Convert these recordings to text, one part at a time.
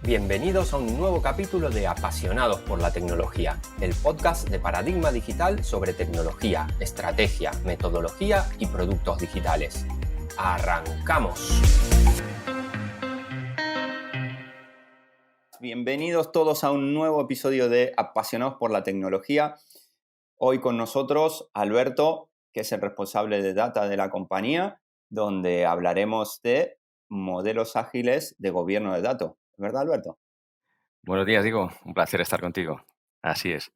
Bienvenidos a un nuevo capítulo de Apasionados por la Tecnología, el podcast de Paradigma Digital sobre tecnología, estrategia, metodología y productos digitales. ¡Arrancamos! Bienvenidos todos a un nuevo episodio de Apasionados por la Tecnología. Hoy con nosotros Alberto, que es el responsable de data de la compañía, donde hablaremos de modelos ágiles de gobierno de datos. ¿Verdad, Alberto? Buenos días, Diego. Un placer estar contigo. Así es.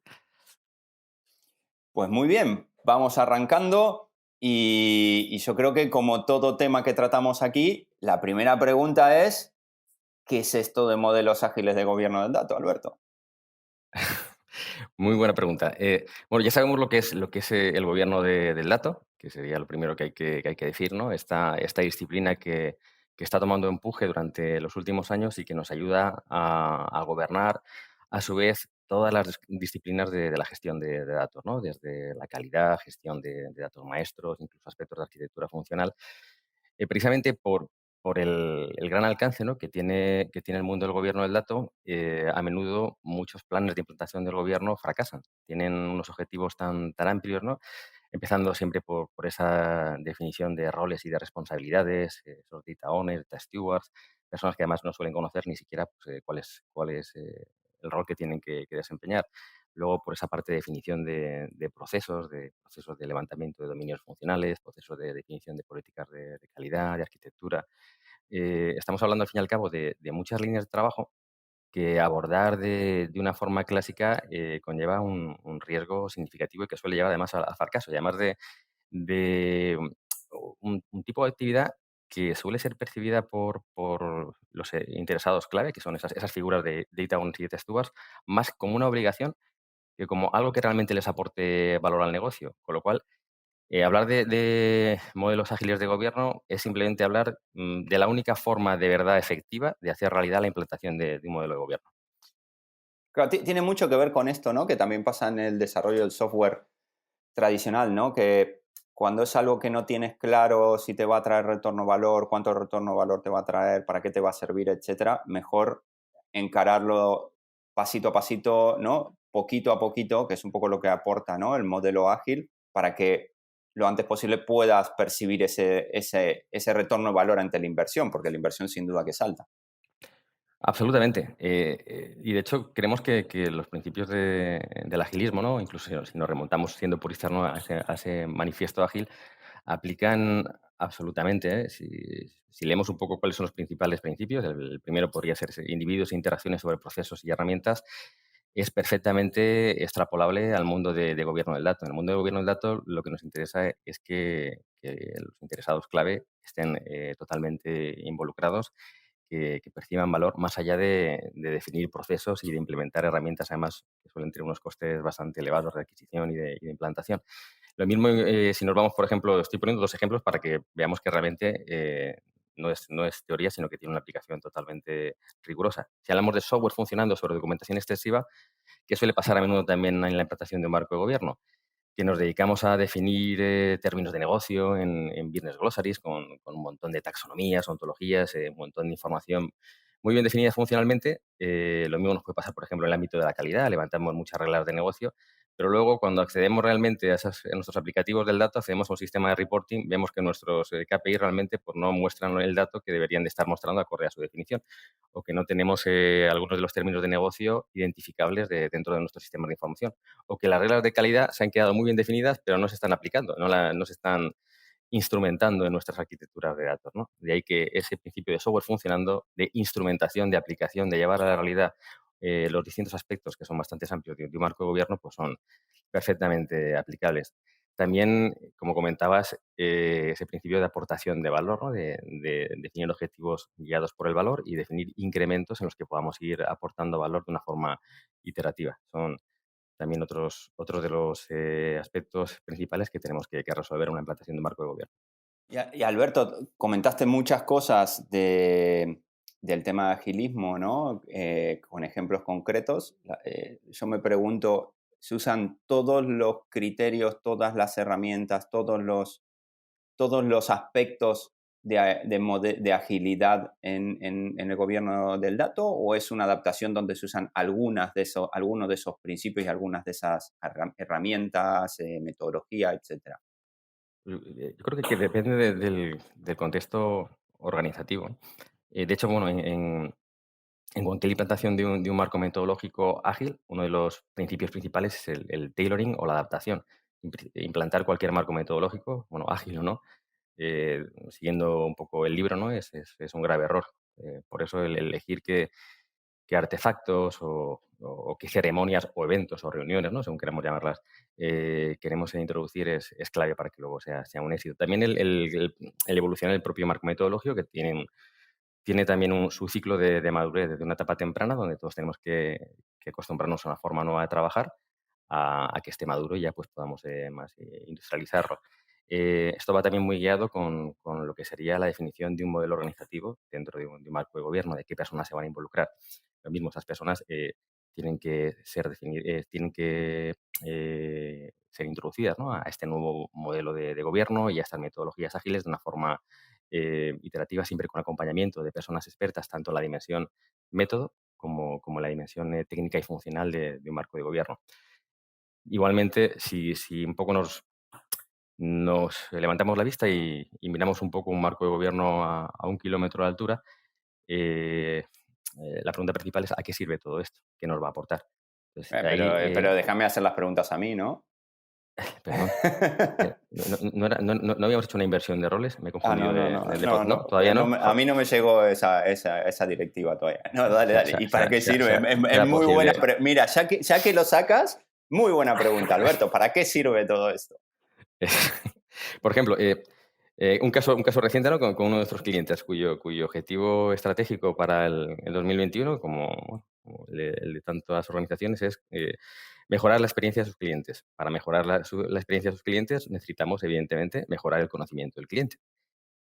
Pues muy bien, vamos arrancando y yo creo que como todo tema que tratamos aquí, la primera pregunta es, ¿qué es esto de modelos ágiles de gobierno del dato, Alberto? Muy buena pregunta. Bueno, ya sabemos lo que es el gobierno del dato, que sería lo primero que hay que decir, ¿no? Esta disciplina que está tomando empuje durante los últimos años y que nos ayuda a gobernar, a su vez, todas las disciplinas de la gestión de datos, ¿no? Desde la calidad, gestión de datos maestros, incluso aspectos de arquitectura funcional. Precisamente por el gran alcance, ¿no?, que tiene el mundo del gobierno del dato, a menudo muchos planes de implantación del gobierno fracasan. Tienen unos objetivos tan amplios, ¿no?, empezando siempre por esa definición de roles y de responsabilidades, esos data owners, data stewards, personas que además no suelen conocer ni siquiera pues, cuál es el rol que tienen que desempeñar. Luego, por esa parte de definición de procesos de levantamiento de dominios funcionales, procesos de definición de políticas de calidad, de arquitectura. Estamos hablando, al fin y al cabo, de muchas líneas de trabajo que abordar de una forma clásica conlleva un riesgo significativo y que suele llevar además al fracaso. Y además de un tipo de actividad que suele ser percibida por los interesados clave, que son esas figuras de data owners y data stewards, más como una obligación que como algo que realmente les aporte valor al negocio. Con lo cual, hablar de modelos ágiles de gobierno es simplemente hablar de la única forma de verdad efectiva de hacer realidad la implantación de un modelo de gobierno. Claro, tiene mucho que ver con esto, ¿no? Que también pasa en el desarrollo del software tradicional, ¿no? Que cuando es algo que no tienes claro si te va a traer retorno valor, cuánto retorno valor te va a traer, para qué te va a servir, etcétera, mejor encararlo pasito a pasito, ¿no? Poquito a poquito, que es un poco lo que aporta, ¿no?, el modelo ágil, para que lo antes posible puedas percibir ese retorno de valor ante la inversión, porque la inversión sin duda que salta. Absolutamente. Y de hecho, creemos que los principios del agilismo, ¿no?, incluso si nos remontamos siendo puristas, ¿no?, a ese manifiesto ágil, aplican absolutamente, ¿eh? Si leemos un poco cuáles son los principales principios, el primero podría ser individuos e interacciones sobre procesos y herramientas, es perfectamente extrapolable al mundo de gobierno del dato. En el mundo de gobierno del dato lo que nos interesa es que los interesados clave estén totalmente involucrados, que perciban valor más allá de definir procesos y de implementar herramientas, además, que suelen tener unos costes bastante elevados de adquisición y de implantación. Lo mismo, si nos vamos, por ejemplo, estoy poniendo dos ejemplos para que veamos que realmente no es teoría, sino que tiene una aplicación totalmente rigurosa. Si hablamos de software funcionando sobre documentación extensiva, ¿qué suele pasar a menudo también en la implantación de un marco de gobierno? Que nos dedicamos a definir términos de negocio en business glossaries con un montón de taxonomías, ontologías, un montón de información muy bien definida funcionalmente. Lo mismo nos puede pasar, por ejemplo, en el ámbito de la calidad. Levantamos muchas reglas de negocio, pero luego cuando accedemos realmente a nuestros aplicativos del dato, accedemos a un sistema de reporting, vemos que nuestros KPI realmente pues, no muestran el dato que deberían de estar mostrando acorde a su definición, o que no tenemos algunos de los términos de negocio identificables dentro de nuestros sistemas de información, o que las reglas de calidad se han quedado muy bien definidas, pero no se están aplicando, no se están instrumentando en nuestras arquitecturas de datos, ¿no? De ahí que ese principio de software funcionando, de instrumentación, de aplicación, de llevar a la realidad los distintos aspectos que son bastante amplios de un marco de gobierno, pues son perfectamente aplicables. También, como comentabas, ese principio de aportación de valor, ¿no?, de definir objetivos guiados por el valor y definir incrementos en los que podamos ir aportando valor de una forma iterativa. Son también otros de los aspectos principales que tenemos que resolver en una implantación de un marco de gobierno. Y Alberto, comentaste muchas cosas del tema de agilismo, ¿no? Con ejemplos concretos. Yo me pregunto, ¿se usan todos los criterios, todas las herramientas, todos los aspectos de agilidad en el gobierno del dato, o es una adaptación donde se usan algunos de esos principios y algunas de esas herramientas, metodología, etcétera? Yo creo que depende del contexto organizativo. De hecho, bueno, en cualquier implantación de un marco metodológico ágil, uno de los principios principales es el tailoring o la adaptación. Implantar cualquier marco metodológico, bueno, ágil o no, siguiendo un poco el libro, ¿no? Es un grave error. Por eso el elegir qué artefactos o qué ceremonias o eventos o reuniones, ¿no? Según queramos llamarlas, queremos introducir es clave para que luego sea un éxito. También el evolucionar el propio marco metodológico, que tiene también su ciclo de madurez desde una etapa temprana, donde todos tenemos que acostumbrarnos a una forma nueva de trabajar, a que esté maduro y ya pues podamos más industrializarlo. Esto va también muy guiado con lo que sería la definición de un modelo organizativo dentro de un marco de gobierno, de qué personas se van a involucrar. Lo mismo, esas personas tienen que ser introducidas, ¿no? A este nuevo modelo de gobierno y a estas metodologías ágiles de una forma iterativa, siempre con acompañamiento de personas expertas, tanto en la dimensión método como en la dimensión técnica y funcional de un marco de gobierno. Igualmente, si un poco nos levantamos la vista y miramos un poco un marco de gobierno a 1 kilómetro de altura, eh, la pregunta principal es: ¿a qué sirve todo esto? ¿Qué nos va a aportar? Entonces, Pero déjame hacer las preguntas a mí, ¿no? perdón, no habíamos hecho una inversión de roles, me he Ah, no, confundido no, no, de no, pod. no, ¿No? ¿Todavía no? a mí no me llegó esa directiva todavía. No, dale, dale. ¿Y para qué sirve? Es Será muy buena. posible. Mira, ya que lo sacas, muy buena pregunta, Alberto. ¿Para qué sirve todo esto? Por ejemplo, un caso reciente, ¿no? Con uno de nuestros clientes, cuyo objetivo estratégico para el 2021, como el de tantas organizaciones, es mejorar la experiencia de sus clientes. Para mejorar la experiencia de sus clientes necesitamos, evidentemente, mejorar el conocimiento del cliente.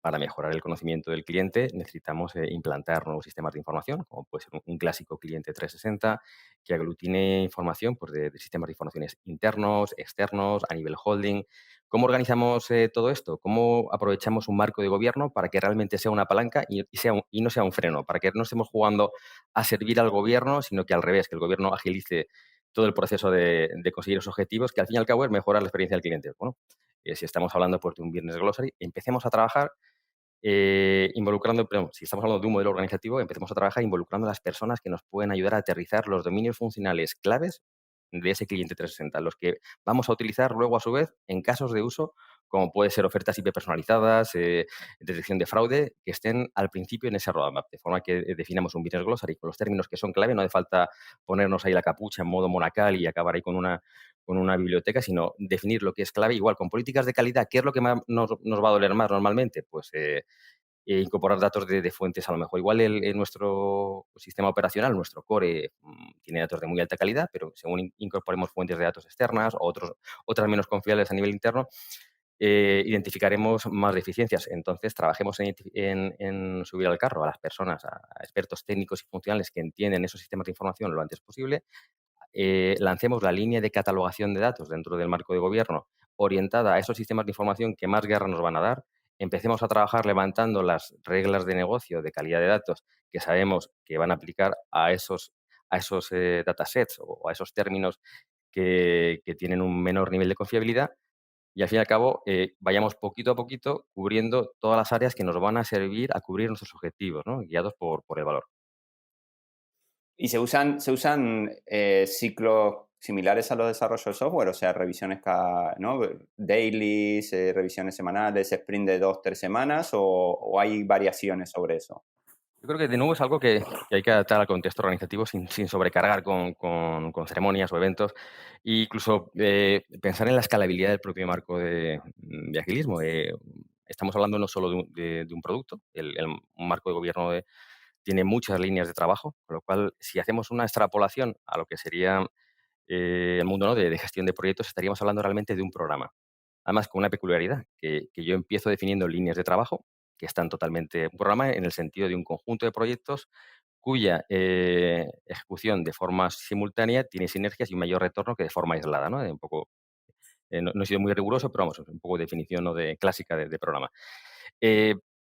Para mejorar el conocimiento del cliente necesitamos implantar nuevos sistemas de información, como puede ser un clásico cliente 360, que aglutine información pues, de sistemas de informaciones internos, externos, a nivel holding. ¿Cómo organizamos todo esto? ¿Cómo aprovechamos un marco de gobierno para que realmente sea una palanca y no sea un freno? Para que no estemos jugando a servir al gobierno, sino que al revés, que el gobierno agilice todo el proceso de conseguir esos objetivos, que al fin y al cabo es mejorar la experiencia del cliente. Bueno, si estamos hablando pues, de un Business Glossary, empecemos a trabajar perdón, si estamos hablando de un modelo organizativo, empecemos a trabajar involucrando a las personas que nos pueden ayudar a aterrizar los dominios funcionales claves de ese cliente 360, los que vamos a utilizar luego a su vez en casos de uso, como puede ser ofertas hiperpersonalizadas, detección de fraude, que estén al principio en ese roadmap, de forma que definamos un business glossary con los términos que son clave. No hace falta ponernos ahí la capucha en modo monacal y acabar ahí con una biblioteca, sino definir lo que es clave, igual con políticas de calidad. ¿Qué es lo que más nos va a doler más normalmente? Pues incorporar datos de fuentes a lo mejor. Igual en nuestro sistema operacional, nuestro core, tiene datos de muy alta calidad, pero según incorporemos fuentes de datos externas o otras menos confiables a nivel interno, identificaremos más deficiencias. Entonces, trabajemos en subir al carro a las personas, a expertos técnicos y funcionales que entienden esos sistemas de información lo antes posible. Lancemos la línea de catalogación de datos dentro del marco de gobierno orientada a esos sistemas de información que más guerra nos van a dar. Empecemos a trabajar levantando las reglas de negocio de calidad de datos que sabemos que van a aplicar a esos datasets o a esos términos que tienen un menor nivel de confiabilidad. Y al fin y al cabo, vayamos poquito a poquito cubriendo todas las áreas que nos van a servir a cubrir nuestros objetivos, ¿no? Guiados por el valor. ¿Y se usan ciclos similares a los desarrollos de software? O sea, revisiones ¿no? Dailies, revisiones semanales, sprint de 2, 3 semanas, o hay variaciones sobre eso. Yo creo que de nuevo es algo que hay que adaptar al contexto organizativo sin sobrecargar con ceremonias o eventos. E incluso pensar en la escalabilidad del propio marco de agilismo. Estamos hablando no solo de un producto, un marco de gobierno tiene muchas líneas de trabajo, con lo cual si hacemos una extrapolación a lo que sería el mundo, ¿no? de gestión de proyectos, estaríamos hablando realmente de un programa. Además, con una peculiaridad, que yo empiezo definiendo líneas de trabajo que están totalmente un programa en el sentido de un conjunto de proyectos cuya ejecución de forma simultánea tiene sinergias y un mayor retorno que de forma aislada, ¿no? Un poco, no he sido muy riguroso, pero vamos, un poco de definición, ¿no? clásica de programa.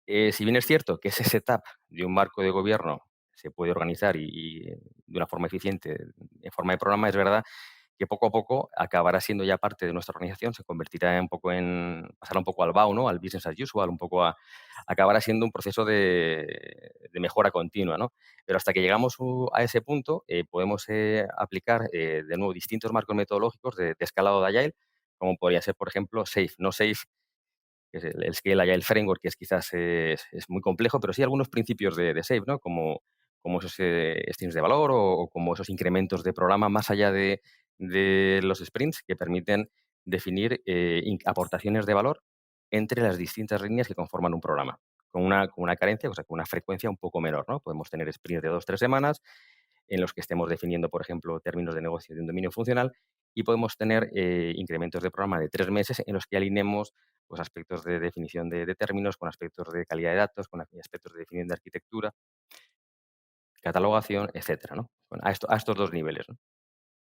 Si bien es cierto que ese setup de un marco de gobierno se puede organizar y de una forma eficiente, en forma de programa, es verdad que poco a poco acabará siendo ya parte de nuestra organización, se convertirá un poco pasará un poco al BAU, ¿no? Al business as usual, un poco acabará siendo un proceso de mejora continua, ¿no? Pero hasta que llegamos a ese punto, podemos aplicar de nuevo distintos marcos metodológicos de escalado de Agile, como podría ser, por ejemplo, SAFe. No SAFe, que es el Scale Agile Framework, que es quizás es muy complejo, pero sí algunos principios de SAFe, ¿no? Como esos streams de valor o como esos incrementos de programa más allá de los sprints que permiten definir aportaciones de valor entre las distintas líneas que conforman un programa, con una carencia, o sea, con una frecuencia un poco menor, ¿no? Podemos tener sprints de 2 o 3 semanas en los que estemos definiendo, por ejemplo, términos de negocio de un dominio funcional y podemos tener incrementos de programa de 3 meses en los que alineemos pues, aspectos de definición de términos con aspectos de calidad de datos, con aspectos de definición de arquitectura, catalogación, etcétera, ¿no? Bueno, a estos dos niveles, ¿no?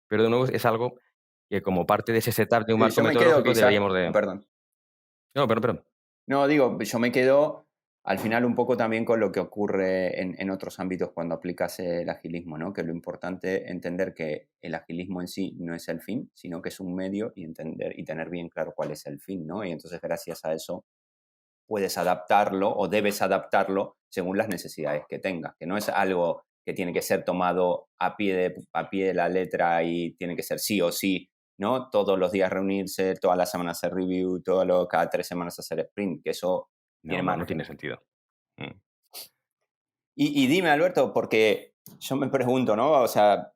Pero de nuevo es algo que como parte de ese setup de un Sí, marco yo me quedo metodológico quizás, deberíamos de... perdón. No, perdón. No, digo, yo me quedo al final un poco también con lo que ocurre en otros ámbitos cuando aplicas el agilismo, ¿no? Que lo importante es entender que el agilismo en sí no es el fin, sino que es un medio y entender y tener bien claro cuál es el fin, ¿no? Y entonces gracias a eso puedes adaptarlo o debes adaptarlo según las necesidades que tengas, que no es algo que tiene que ser tomado a pie de la letra y tiene que ser sí o sí, ¿no? Todos los días reunirse, todas las semanas hacer review, cada 3 semanas hacer sprint, que eso tiene No, no tiene margen. sentido. Mm. Y dime, Alberto, porque yo me pregunto, ¿no? O sea,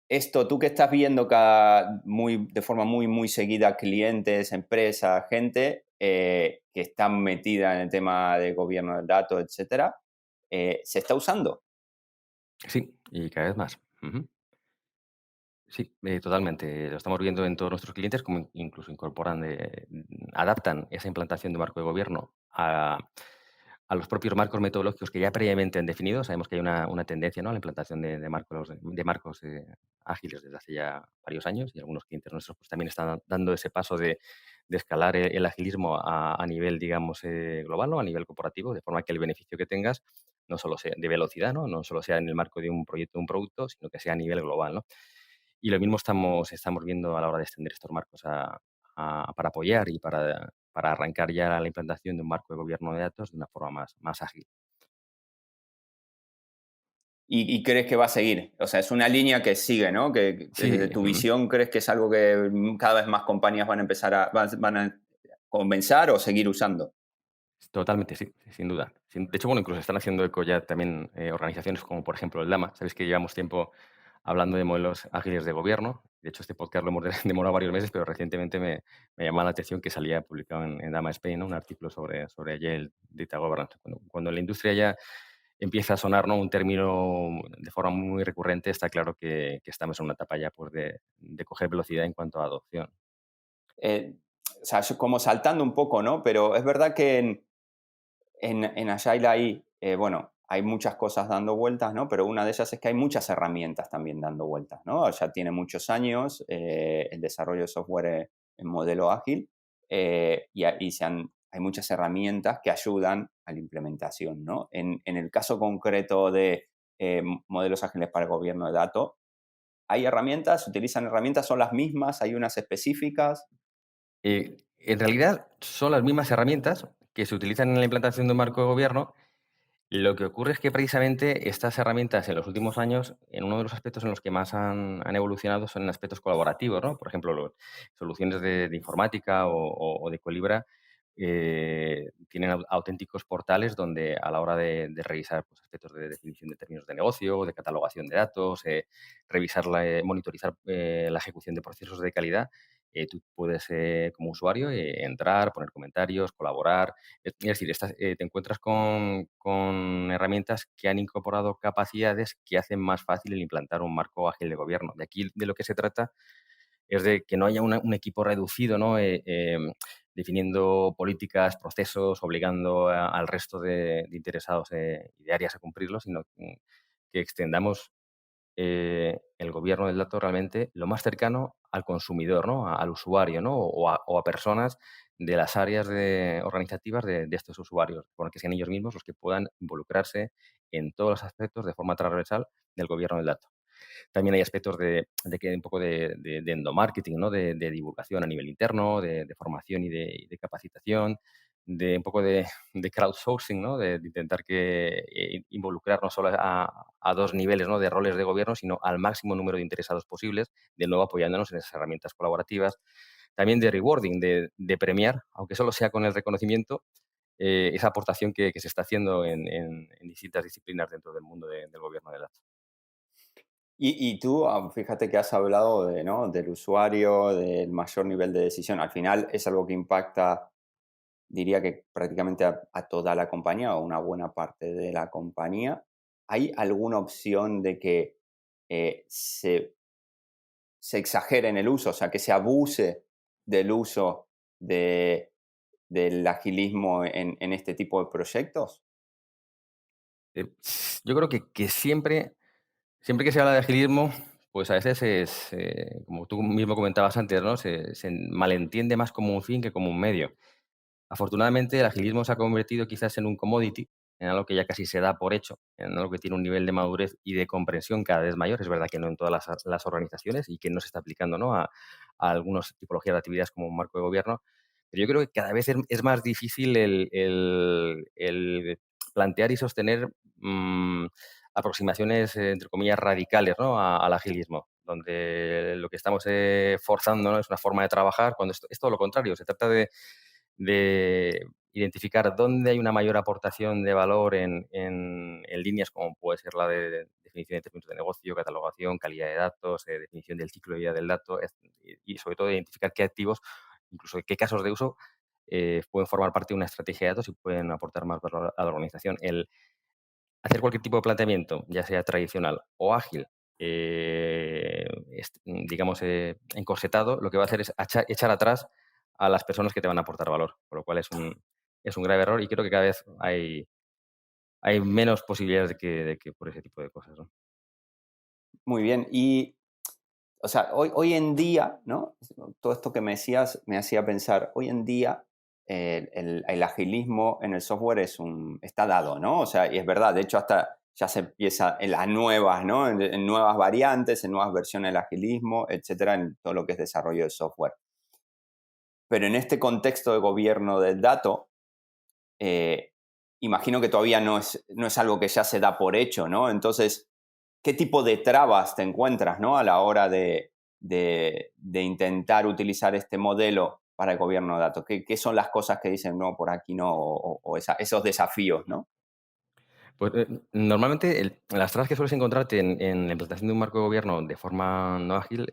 esto, tú que estás viendo de forma muy, muy seguida clientes, empresas, gente que están metida en el tema de gobierno del dato, etcétera, ¿se está usando? Sí, y cada vez más. Ujú. Sí, totalmente. Lo estamos viendo en todos nuestros clientes, como incluso adaptan esa implantación de marco de gobierno a los propios marcos metodológicos que ya previamente han definido. Sabemos que hay una tendencia, ¿no?, a la implantación de marcos ágiles desde hace ya varios años y algunos clientes nuestros pues, también están dando ese paso de escalar el agilismo a nivel, digamos, global, ¿no?, a nivel corporativo, de forma que el beneficio que tengas no solo sea de velocidad, ¿no? No solo sea en el marco de un proyecto o un producto, sino que sea a nivel global, ¿no? Y lo mismo estamos viendo a la hora de extender estos marcos para apoyar y para arrancar ya la implantación de un marco de gobierno de datos de una forma más ágil. ¿Y crees que va a seguir? O sea, es una línea que sigue, ¿no? Que Sí, desde tu visión crees que es algo que cada vez más compañías van a empezar van a comenzar o seguir usando. totalmente, sí, sin duda. De hecho, bueno, incluso están haciendo eco ya también organizaciones como, por ejemplo, el Lama. Sabéis que llevamos tiempo hablando de modelos ágiles de gobierno. De hecho, este podcast lo hemos demorado varios meses, pero recientemente me llamó la atención que salía publicado en Dama Spain, ¿no?, un artículo sobre Agile Data Governance. Cuando en la industria ya empieza a sonar, ¿no?, un término de forma muy recurrente, está claro que estamos en una etapa ya pues, de coger velocidad en cuanto a adopción. O sea, como saltando un poco, ¿no? Pero es verdad que en Agile bueno, hay muchas cosas dando vueltas, ¿no? Pero una de ellas es que hay muchas herramientas también dando vueltas, ¿no? Ya tiene muchos años el desarrollo de software en modelo ágil hay muchas herramientas que ayudan a la implementación, ¿no? En el caso concreto de modelos ágiles para el gobierno de datos, ¿hay herramientas? ¿Se utilizan herramientas? ¿Son las mismas? ¿Hay unas específicas? En realidad son las mismas herramientas que se utilizan en la implantación de un marco de gobierno. Lo que ocurre es que precisamente estas herramientas en los últimos años, en uno de los aspectos en los que más han evolucionado son en aspectos colaborativos, ¿no? Por ejemplo, soluciones de informática o de Colibra tienen auténticos portales donde a la hora de revisar pues, aspectos de definición de términos de negocio, de catalogación de datos, monitorizar la ejecución de procesos de calidad, tú puedes, como usuario, entrar, poner comentarios, colaborar. Es decir, te encuentras con herramientas que han incorporado capacidades que hacen más fácil el implantar un marco ágil de gobierno. De aquí de lo que se trata es de que no haya un equipo reducido, ¿no? Definiendo políticas, procesos, obligando al resto de interesados y de áreas a cumplirlos, sino que extendamos el gobierno del dato realmente lo más cercano al consumidor, ¿no? Al usuario, ¿no? O a personas de las áreas organizativas de estos usuarios, con que sean ellos mismos los que puedan involucrarse en todos los aspectos de forma transversal del gobierno del dato. También hay aspectos de que un poco de endomarketing, ¿no? De divulgación a nivel interno, de formación y de capacitación, de un poco de crowdsourcing, ¿no? De intentar involucrar no solo a dos niveles, ¿no? De roles de gobierno, sino al máximo número de interesados posibles, de nuevo apoyándonos en esas herramientas colaborativas. También de rewarding, de premiar, aunque solo sea con el reconocimiento, esa aportación que se está haciendo en distintas disciplinas dentro del mundo del gobierno de datos. Y tú, fíjate que has hablado de, ¿no? Del usuario, del mayor nivel de decisión. Al final es algo que impacta, diría que prácticamente a toda la compañía o una buena parte de la compañía. ¿Hay alguna opción de que se exagere en el uso, o sea, que se abuse del uso de, del agilismo en este tipo de proyectos? Yo creo que siempre que se habla de agilismo, pues a veces como tú mismo comentabas antes, ¿no? Se malentiende más como un fin que como un medio. Afortunadamente, el agilismo se ha convertido quizás en un commodity, en algo que ya casi se da por hecho, en algo que tiene un nivel de madurez y de comprensión cada vez mayor. Es verdad que no en todas las organizaciones y que no se está aplicando, ¿no? A algunas tipologías de actividades como un marco de gobierno, pero yo creo que cada vez es más difícil el plantear y sostener aproximaciones, entre comillas, radicales, ¿no? Al agilismo, donde lo que estamos forzando, ¿no? Es una forma de trabajar, cuando es todo lo contrario. Se trata de identificar dónde hay una mayor aportación de valor en líneas como puede ser la de definición de términos de negocio, catalogación, calidad de datos, definición del ciclo de vida del dato y sobre todo identificar qué activos, incluso qué casos de uso pueden formar parte de una estrategia de datos y pueden aportar más valor a la organización. El hacer cualquier tipo de planteamiento, ya sea tradicional o ágil, digamos, encorsetado, lo que va a hacer es echar atrás a las personas que te van a aportar valor, por lo cual es un grave error y creo que cada vez hay menos posibilidades de que por ese tipo de cosas, ¿no? Muy bien. Y, o sea, hoy en día, ¿no? Todo esto que me decías me hacía pensar, hoy en día el agilismo en el software está dado, ¿no? O sea, y es verdad, de hecho hasta ya se empieza en las nuevas, ¿no? En nuevas variantes, en nuevas versiones del agilismo, etcétera, en todo lo que es desarrollo de software. Pero en este contexto de gobierno del dato, eh, imagino que todavía no es algo que ya se da por hecho, ¿no? Entonces, ¿qué tipo de trabas te encuentras, ¿no? A la hora de intentar utilizar este modelo para el gobierno de datos? ¿Qué son las cosas que dicen, no, por aquí no, o esos desafíos, ¿no? Pues, normalmente las trabas que sueles encontrarte en la implantación de un marco de gobierno de forma no ágil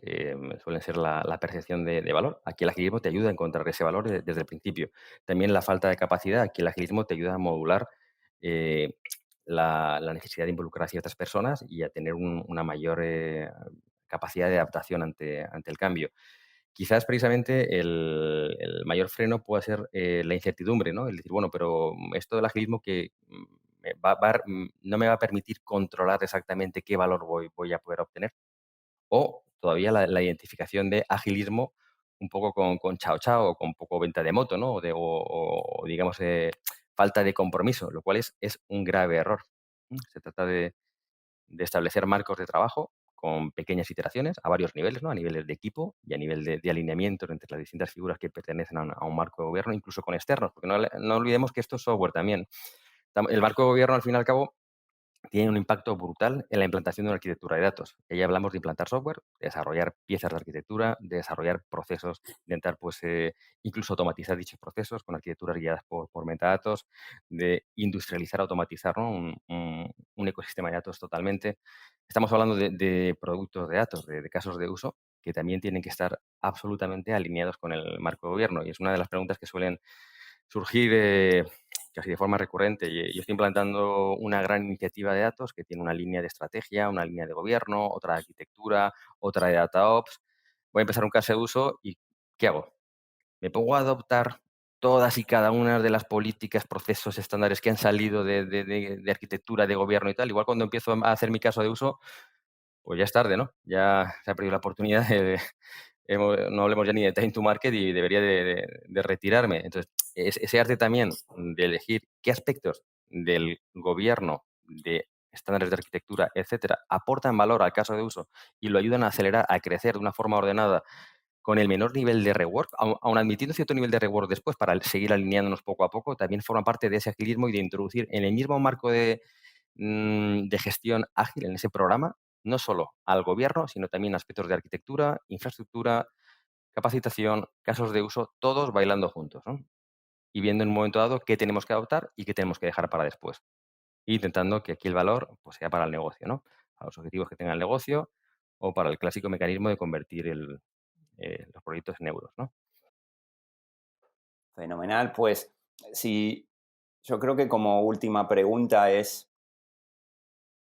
suelen ser la percepción de valor. Aquí el agilismo te ayuda a encontrar ese valor desde el principio. También la falta de capacidad. Aquí el agilismo te ayuda a modular eh, la necesidad de involucrar a ciertas personas y a tener una mayor capacidad de adaptación ante el cambio. Quizás precisamente el mayor freno pueda ser la incertidumbre, ¿no? El decir, bueno, pero esto del agilismo que no me va a permitir controlar exactamente qué valor voy a poder obtener. O todavía la identificación de agilismo un poco con chao chao o con poco venta de moto, ¿no? O digamos, falta de compromiso, lo cual es un grave error. Se trata de establecer marcos de trabajo con pequeñas iteraciones a varios niveles, ¿no? A niveles de equipo y a nivel de alineamiento entre las distintas figuras que pertenecen a un marco de gobierno, incluso con externos, porque no olvidemos que esto es software también. El marco de gobierno, al fin y al cabo, tiene un impacto brutal en la implantación de una arquitectura de datos. Ahí hablamos de implantar software, de desarrollar piezas de arquitectura, de desarrollar procesos, intentar pues, incluso automatizar dichos procesos con arquitecturas guiadas por metadatos, de industrializar, automatizar, ¿no? un ecosistema de datos totalmente. Estamos hablando de productos de datos, de casos de uso que también tienen que estar absolutamente alineados con el marco de gobierno. Y es una de las preguntas que suelen surgir casi de forma recurrente. Yo estoy implantando una gran iniciativa de datos que tiene una línea de estrategia, una línea de gobierno, otra de arquitectura, otra de DataOps. Voy a empezar un caso de uso y ¿qué hago? ¿Me pongo a adoptar todas y cada una de las políticas, procesos, estándares que han salido de arquitectura, de gobierno y tal? Igual cuando empiezo a hacer mi caso de uso, pues ya es tarde, ¿no? Ya se ha perdido la oportunidad no hablemos ya ni de time to market y debería de retirarme. Entonces, ese arte también de elegir qué aspectos del gobierno, de estándares de arquitectura, etcétera, aportan valor al caso de uso y lo ayudan a acelerar, a crecer de una forma ordenada con el menor nivel de rework, aun admitiendo cierto nivel de rework después para seguir alineándonos poco a poco, también forma parte de ese agilismo y de introducir en el mismo marco de gestión ágil, en ese programa, no solo al gobierno, sino también aspectos de arquitectura, infraestructura, capacitación, casos de uso, todos bailando juntos, ¿no? Y viendo en un momento dado qué tenemos que adoptar y qué tenemos que dejar para después. E intentando que aquí el valor pues, sea para el negocio, ¿no? Para los objetivos que tenga el negocio o para el clásico mecanismo de convertir los proyectos en euros, ¿no? Fenomenal. Pues si yo creo que como última pregunta es,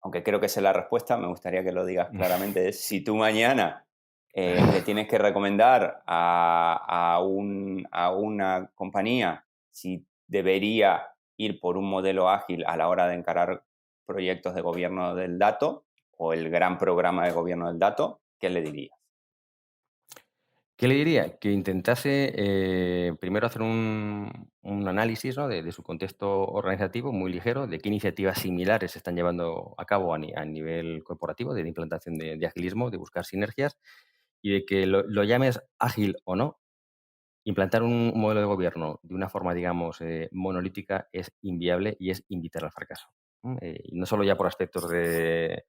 aunque creo que sé la respuesta, me gustaría que lo digas claramente, es si tú mañana le tienes que recomendar a una compañía si debería ir por un modelo ágil a la hora de encarar proyectos de gobierno del dato o el gran programa de gobierno del dato, ¿qué le dirías? ¿Qué le diría? Que intentase primero hacer un análisis, ¿no? de su contexto organizativo muy ligero, de qué iniciativas similares se están llevando a cabo a nivel corporativo, de implantación de agilismo, de buscar sinergias, y de que lo llames ágil o no, implantar un modelo de gobierno de una forma, digamos, monolítica es inviable y es invitar al fracaso. Y no solo ya por aspectos de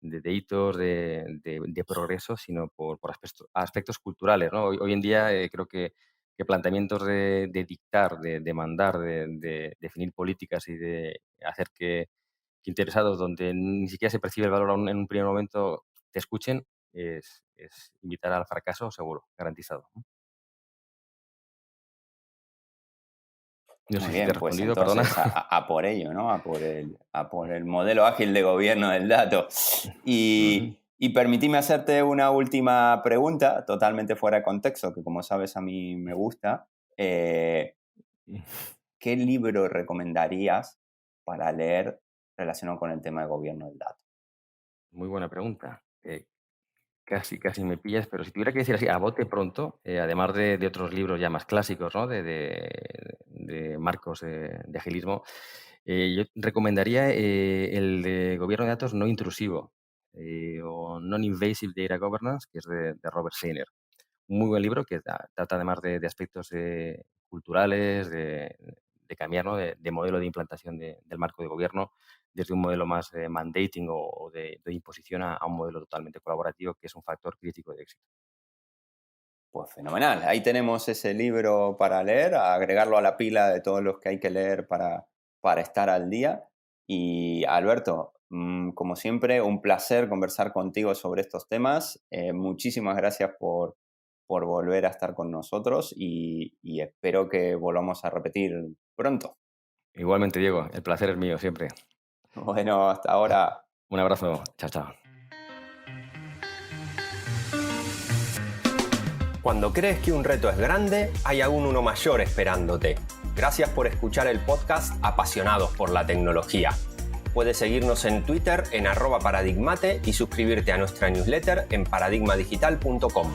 hitos, de progreso, sino por aspectos culturales, ¿no? Hoy en día creo que planteamientos de dictar, de mandar, de definir políticas y de hacer que interesados donde ni siquiera se percibe el valor en un primer momento te escuchen, es invitar al fracaso seguro, garantizado, ¿no? No Muy sé si te he bien, pues respondido, perdona. entonces a por ello, ¿no? A por el modelo ágil de gobierno del dato. Ujú. Y permitime hacerte una última pregunta, totalmente fuera de contexto, que como sabes a mí me gusta. ¿Qué libro recomendarías para leer relacionado con el tema de gobierno del dato? Muy buena pregunta. Casi me pillas, pero si tuviera que decir así, a bote pronto, además de otros libros ya más clásicos, ¿no? De marcos de agilismo, yo recomendaría el de Gobierno de Datos no intrusivo o Non-Invasive Data Governance, que es de Robert Shiner. Un muy buen libro que trata además de aspectos culturales, de cambiar, ¿no? de modelo de implantación del marco de gobierno desde un modelo más mandating o de imposición a un modelo totalmente colaborativo, que es un factor crítico de éxito. Pues fenomenal. Ahí tenemos ese libro para leer, a agregarlo a la pila de todos los que hay que leer para estar al día. Y Alberto, como siempre, un placer conversar contigo sobre estos temas. Muchísimas gracias por volver a estar con nosotros y espero que volvamos a repetir pronto. Igualmente, Diego, el placer es mío siempre. Bueno, hasta ahora. Un abrazo. Chao, chao. Cuando crees que un reto es grande, hay aún uno mayor esperándote. Gracias por escuchar el podcast Apasionados por la Tecnología. Puedes seguirnos en Twitter en @paradigmate y suscribirte a nuestra newsletter en paradigmadigital.com.